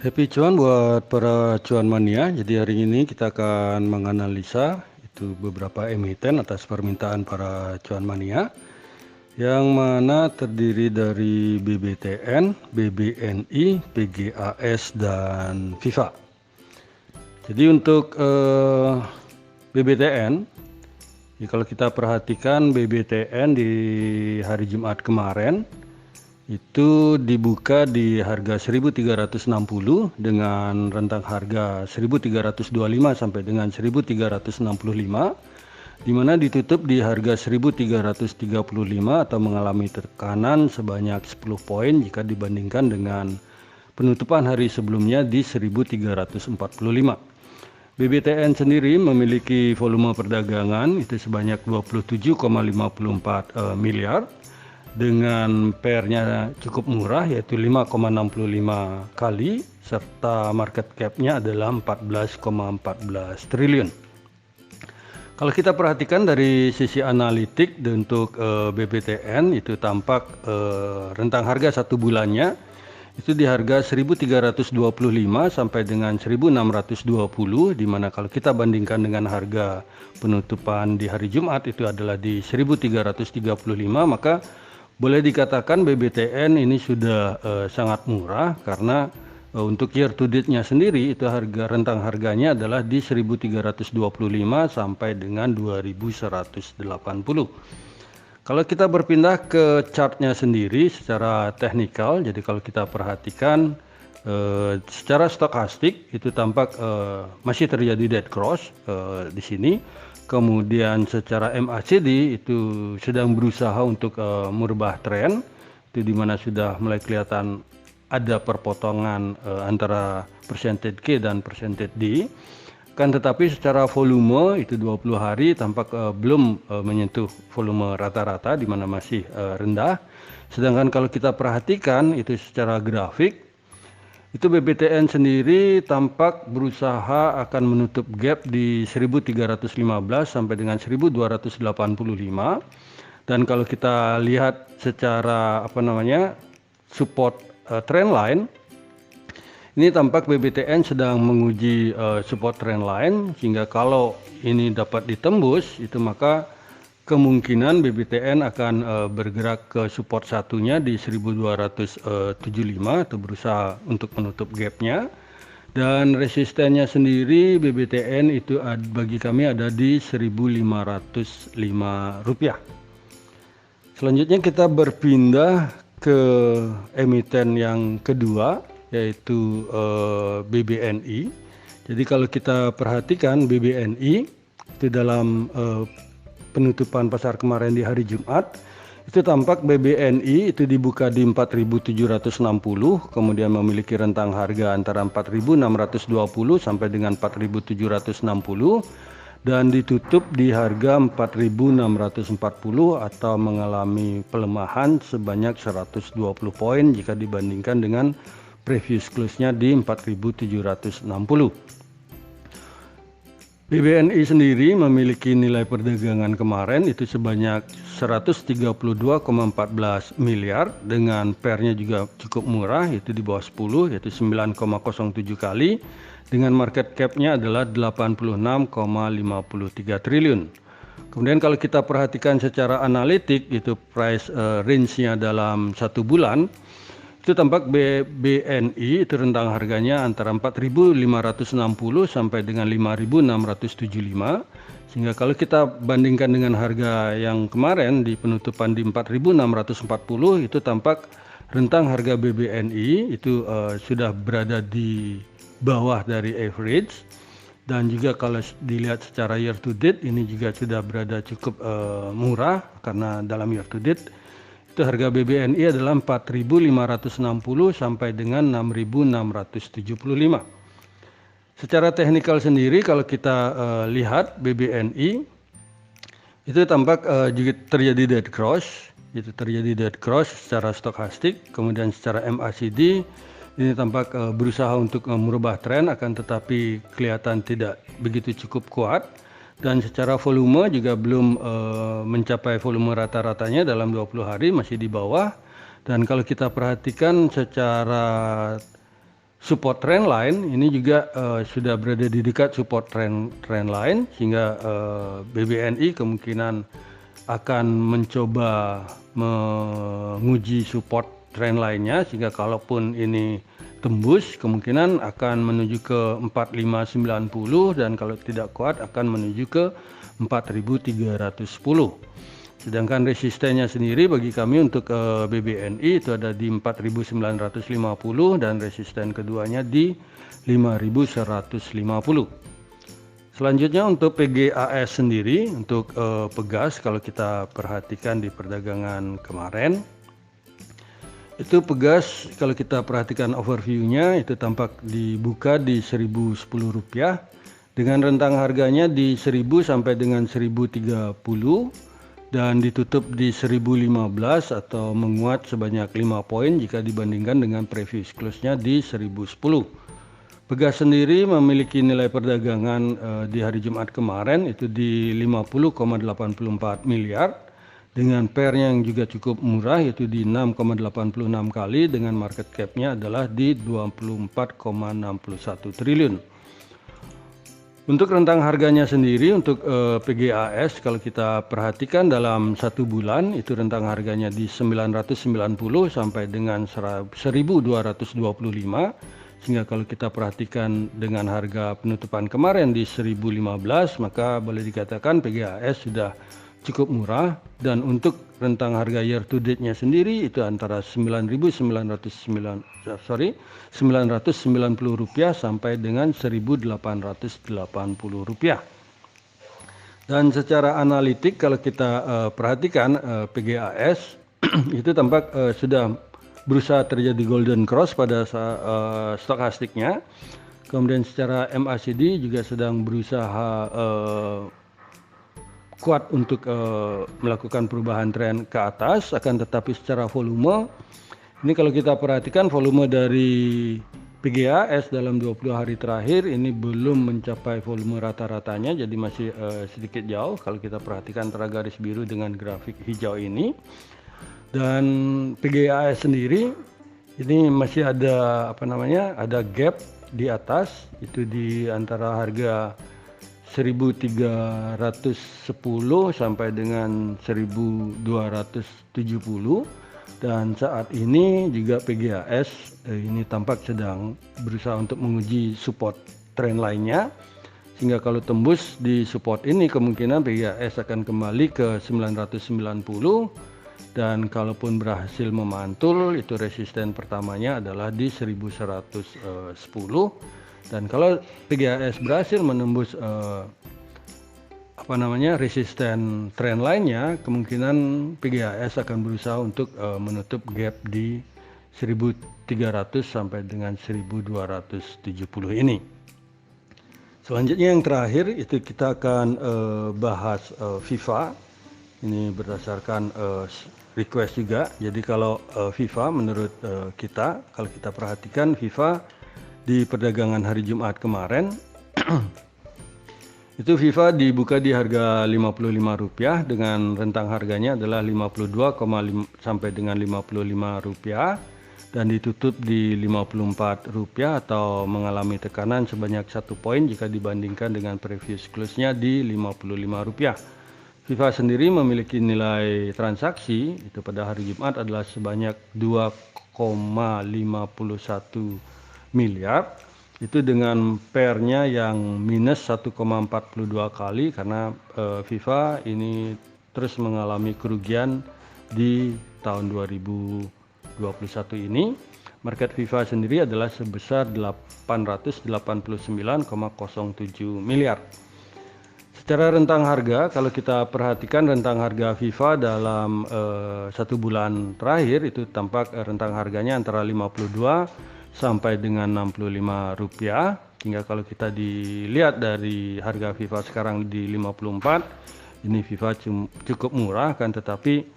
Happy cuan buat para cuan mania. Jadi hari ini kita akan menganalisa itu beberapa emiten atas permintaan para cuan mania, yang mana terdiri dari BBTN, BBNI, PGAS, dan FIFA. Jadi untuk BBTN, kalau kita perhatikan BBTN di hari Jumat kemarin itu dibuka di harga 1360 dengan rentang harga 1325 sampai dengan 1365, di mana ditutup di harga 1335 atau mengalami tekanan sebanyak 10 poin jika dibandingkan dengan penutupan hari sebelumnya di 1345. BBTN sendiri memiliki volume perdagangan itu sebanyak 27,54 miliar dengan PER-nya cukup murah yaitu 5,65 kali, serta market cap-nya adalah 14,14 triliun. Kalau kita perhatikan dari sisi analitik untuk BBTN itu tampak rentang harga satu bulannya itu di harga 1325 sampai dengan 1620, di mana kalau kita bandingkan dengan harga penutupan di hari Jumat itu adalah di 1335, maka boleh dikatakan BBTN ini sudah sangat murah karena untuk year to date-nya sendiri itu rentang harganya adalah di 1325 sampai dengan 2180. Kalau kita berpindah ke chartnya sendiri secara teknikal, jadi kalau kita perhatikan secara stokastik itu tampak masih terjadi dead cross di sini. Kemudian secara MACD itu sedang berusaha untuk merubah tren, itu dimana sudah mulai kelihatan ada perpotongan antara percentage K dan percentage D. Kan tetapi secara volume itu 20 hari tampak belum menyentuh volume rata-rata, di mana masih rendah. Sedangkan kalau kita perhatikan itu secara grafik, itu BBTN sendiri tampak berusaha akan menutup gap di 1315 sampai dengan 1285. Dan kalau kita lihat secara support trend line, ini tampak BBTN sedang menguji support trend line, sehingga kalau ini dapat ditembus itu maka kemungkinan BBTN akan bergerak ke support satunya di 1275 atau berusaha untuk menutup gapnya, dan resistennya sendiri BBTN itu bagi kami ada di 1505 rupiah. Selanjutnya kita berpindah ke emiten yang kedua yaitu BBNI. Jadi kalau kita perhatikan BBNI itu dalam penutupan pasar kemarin di hari Jumat itu tampak BBNI itu dibuka di 4.760, kemudian memiliki rentang harga antara 4.620 sampai dengan 4.760, dan ditutup di harga 4.640 atau mengalami pelemahan sebanyak 120 poin jika dibandingkan dengan previous close-nya di 4.760. BBNI sendiri memiliki nilai perdagangan kemarin itu sebanyak 132,14 miliar dengan PER-nya juga cukup murah, yaitu di bawah 10, yaitu 9,07 kali, dengan market cap-nya adalah 86,53 triliun. Kemudian kalau kita perhatikan secara analitik itu price range-nya dalam satu bulan, itu tampak BBNI itu rentang harganya antara 4.560 sampai dengan 5.675, sehingga kalau kita bandingkan dengan harga yang kemarin di penutupan di 4.640 itu tampak rentang harga BBNI itu sudah berada di bawah dari average, dan juga kalau dilihat secara year to date ini juga sudah berada cukup murah karena dalam year to date itu harga BBNI adalah 4.560 sampai dengan 6.675. Secara teknikal sendiri kalau kita lihat BBNI itu tampak juga terjadi dead cross, itu terjadi dead cross secara stokastik, kemudian secara MACD ini tampak berusaha untuk merubah tren, akan tetapi kelihatan tidak begitu cukup kuat. Dan secara volume juga belum mencapai volume rata-ratanya dalam 20 hari, masih di bawah. Dan kalau kita perhatikan secara support trendline ini juga sudah berada di dekat support trendline, sehingga BBNI kemungkinan akan mencoba menguji support trendline-nya, sehingga kalaupun ini tembus kemungkinan akan menuju ke 4590, dan kalau tidak kuat akan menuju ke 4310. Sedangkan resistennya sendiri bagi kami untuk BBNI itu ada di 4950 dan resisten keduanya di 5150. Selanjutnya untuk PGAS sendiri, untuk pegas kalau kita perhatikan di perdagangan kemarin, itu pegas kalau kita perhatikan overview-nya itu tampak dibuka di Rp1.010 dengan rentang harganya di 1000 sampai dengan 1030 dan ditutup di 1015 atau menguat sebanyak 5 poin jika dibandingkan dengan previous close-nya di 1010. Pegas sendiri memiliki nilai perdagangan di hari Jumat kemarin itu di 50,84 miliar dengan pair-nya yang juga cukup murah yaitu di 6,86 kali dengan market cap-nya adalah di 24,61 triliun. Untuk rentang harganya sendiri untuk PGAS kalau kita perhatikan dalam 1 bulan itu rentang harganya di 990 sampai dengan 1225, sehingga kalau kita perhatikan dengan harga penutupan kemarin di 1015 maka boleh dikatakan PGAS sudah cukup murah. Dan untuk rentang harga year to date-nya sendiri itu antara Rp9.990 sampai dengan Rp1.880. Dan secara analitik kalau kita perhatikan PGAS itu tampak sudah berusaha terjadi golden cross pada stokastiknya. Kemudian secara MACD juga sedang berusaha kuat untuk melakukan perubahan tren ke atas, akan tetapi secara volume ini kalau kita perhatikan volume dari PGAS dalam 20 hari terakhir ini belum mencapai volume rata-ratanya, jadi masih sedikit jauh kalau kita perhatikan antara garis biru dengan grafik hijau ini. Dan PGAS sendiri ini masih ada ada gap di atas itu di antara harga 1310 sampai dengan 1270, dan saat ini juga PGAS ini tampak sedang berusaha untuk menguji support trend lainnya, sehingga kalau tembus di support ini kemungkinan PGAS akan kembali ke 990, dan kalaupun berhasil memantul itu resisten pertamanya adalah di 1110. Dan kalau PGAS berhasil menembus resisten tren lainnya, kemungkinan PGAS akan berusaha untuk menutup gap di 1300 sampai dengan 1270 ini. Selanjutnya yang terakhir itu kita akan bahas FIFA. Ini berdasarkan request juga. Jadi kalau FIFA menurut kita, kalau kita perhatikan FIFA di perdagangan hari Jumat kemarin itu FIFA dibuka di harga Rp55 dengan rentang harganya adalah 52 sampai dengan Rp55 dan ditutup di Rp54 atau mengalami tekanan sebanyak 1 poin jika dibandingkan dengan previous close-nya di Rp55. FIFA sendiri memiliki nilai transaksi itu pada hari Jumat adalah sebanyak 2,51 miliar, itu dengan pair-nya yang minus 1,42 kali karena FIFA ini terus mengalami kerugian di tahun 2021 ini. Market FIFA sendiri adalah sebesar 889,07 miliar. Secara rentang harga, kalau kita perhatikan rentang harga FIFA dalam 1 bulan terakhir itu tampak rentang harganya antara 52 sampai dengan Rp65, hingga kalau kita dilihat dari harga FIFA sekarang di 54, ini FIFA cukup murah kan, tetapi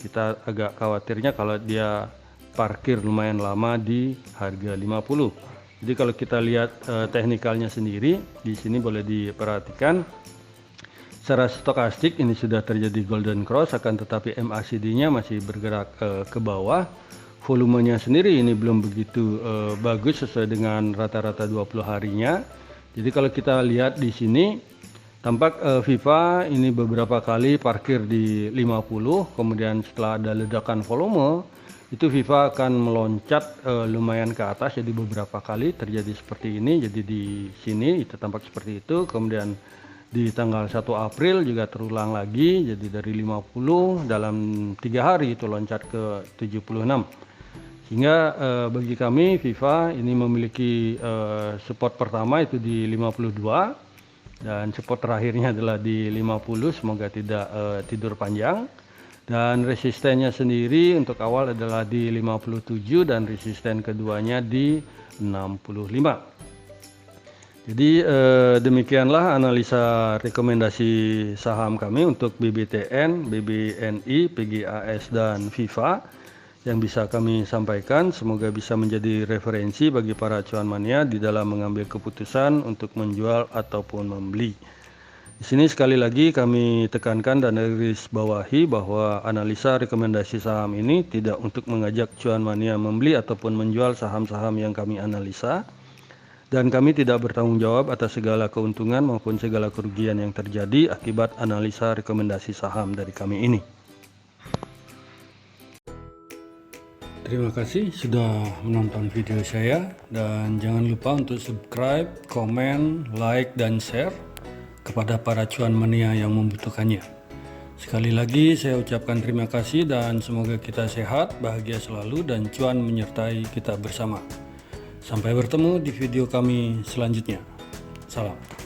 kita agak khawatirnya kalau dia parkir lumayan lama di harga 50. Jadi kalau kita lihat teknikalnya sendiri di sini boleh diperhatikan secara stokastik ini sudah terjadi golden cross, akan tetapi MACD-nya masih bergerak ke bawah. volumenya sendiri ini belum begitu bagus sesuai dengan rata-rata 20 harinya. Jadi kalau kita lihat di sini tampak Viva ini beberapa kali parkir di 50, kemudian setelah ada ledakan volume itu Viva akan meloncat lumayan ke atas, jadi beberapa kali terjadi seperti ini. Jadi di sini itu tampak seperti itu, kemudian di tanggal 1 April juga terulang lagi, jadi dari 50 dalam 3 hari itu loncat ke 76. Sehingga bagi kami Viva ini memiliki support pertama itu di 52 dan support terakhirnya adalah di 50, semoga tidak tidur panjang. Dan resistennya sendiri untuk awal adalah di 57 dan resisten keduanya di 65. Jadi demikianlah analisa rekomendasi saham kami untuk BBTN, BBNI, PGAS dan Viva yang bisa kami sampaikan. Semoga bisa menjadi referensi bagi para cuan mania di dalam mengambil keputusan untuk menjual ataupun membeli. Di sini sekali lagi kami tekankan dan garis bawahi bahwa analisa rekomendasi saham ini tidak untuk mengajak cuan mania membeli ataupun menjual saham-saham yang kami analisa, dan kami tidak bertanggung jawab atas segala keuntungan maupun segala kerugian yang terjadi akibat analisa rekomendasi saham dari kami ini. Terima kasih sudah menonton video saya, dan jangan lupa untuk subscribe, komen, like, dan share kepada para cuan mania yang membutuhkannya. Sekali lagi saya ucapkan terima kasih dan semoga kita sehat, bahagia selalu, dan cuan menyertai kita bersama. Sampai bertemu di video kami selanjutnya. Salam.